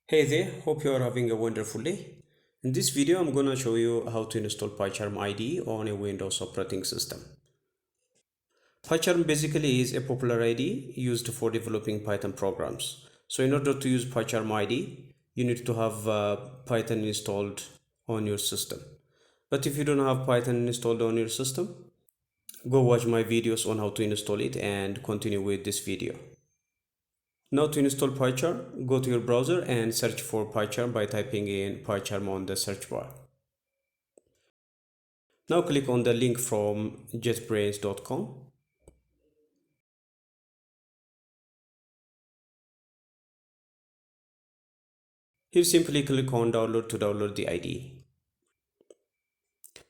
Hey there, hope you are having a wonderful day. In this video, I'm gonna show you how to install PyCharm IDE on a Windows operating system. PyCharm basically is a popular IDE used for developing Python programs. So in order to use PyCharm IDE, you need to have Python installed on your system. But if you don't have Python installed on your system, go watch my videos on how to install it and continue with this video. Now to install PyCharm, go to your browser and search for PyCharm by typing in PyCharm on the search bar. Now click on the link from JetBrains.com. Here simply click on download to download the IDE.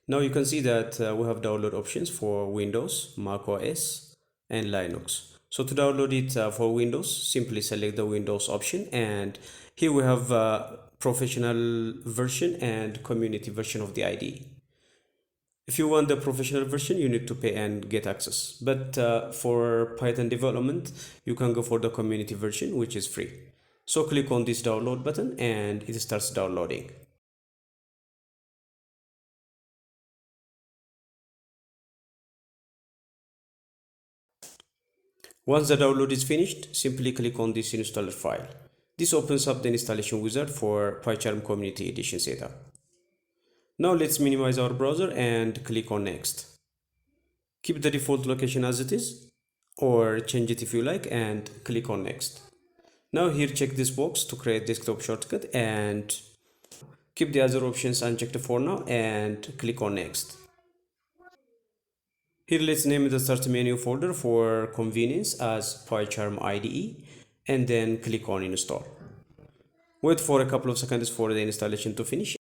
Now you can see that we have download options for Windows, Mac OS and Linux. So to download it for Windows, simply select the Windows option, and here we have professional version and community version of the IDE. If you want the professional version, you need to pay and get access. But for Python development, you can go for the community version, which is free. So click on this download button and it starts downloading. Once the download is finished, simply click on this installer file. This opens up the installation wizard for PyCharm Community Edition setup. Now let's minimize our browser and click on next. Keep the default location as it is, or change it if you like, and click on next. Now here check this box to create desktop shortcut and keep the other options unchecked for now and click on next. Here let's name the start menu folder for convenience as PyCharm IDE and then click on install. Wait for a couple of seconds for the installation to finish.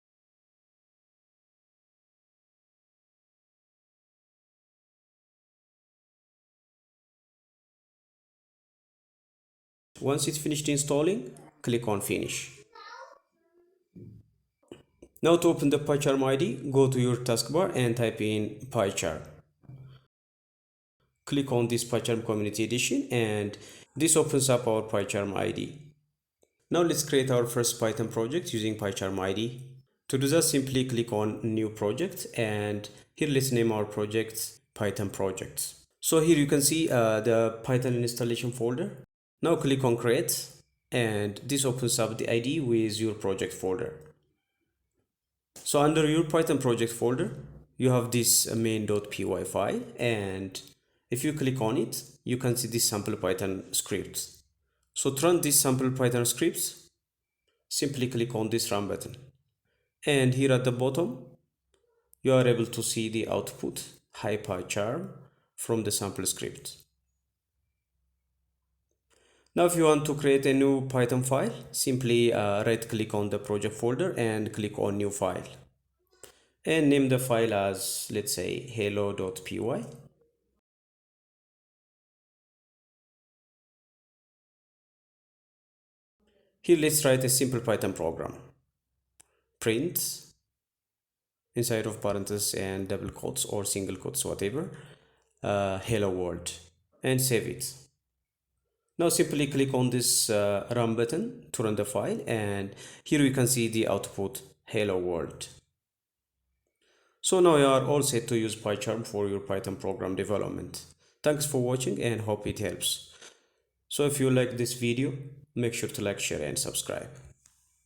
Once it's finished installing, click on finish. Now to open the PyCharm IDE, go to your taskbar and type in PyCharm. Click on this PyCharm Community Edition and this opens up our PyCharm IDE. Now let's create our first Python project using PyCharm IDE. To do that, simply click on New Project and here let's name our project Python Projects. So here you can see the Python installation folder. Now click on Create and this opens up the IDE with your project folder. So under your Python project folder, you have this main.py file, and if you click on it, you can see this sample Python scripts. So to run these sample Python scripts, simply click on this run button. And here at the bottom, you are able to see the output, hi PyCharm, from the sample script. Now if you want to create a new Python file, simply right click on the project folder and click on new file. And name the file as, let's say, hello.py. Here let's write a simple Python program. Print inside of parentheses and double quotes or single quotes, whatever, hello world, and save it. Now simply click on this run button to run the file, and here we can see the output hello world. So now you are all set to use PyCharm for your Python program development. Thanks for watching and hope it helps. So if you like this video, make sure to like, share and subscribe.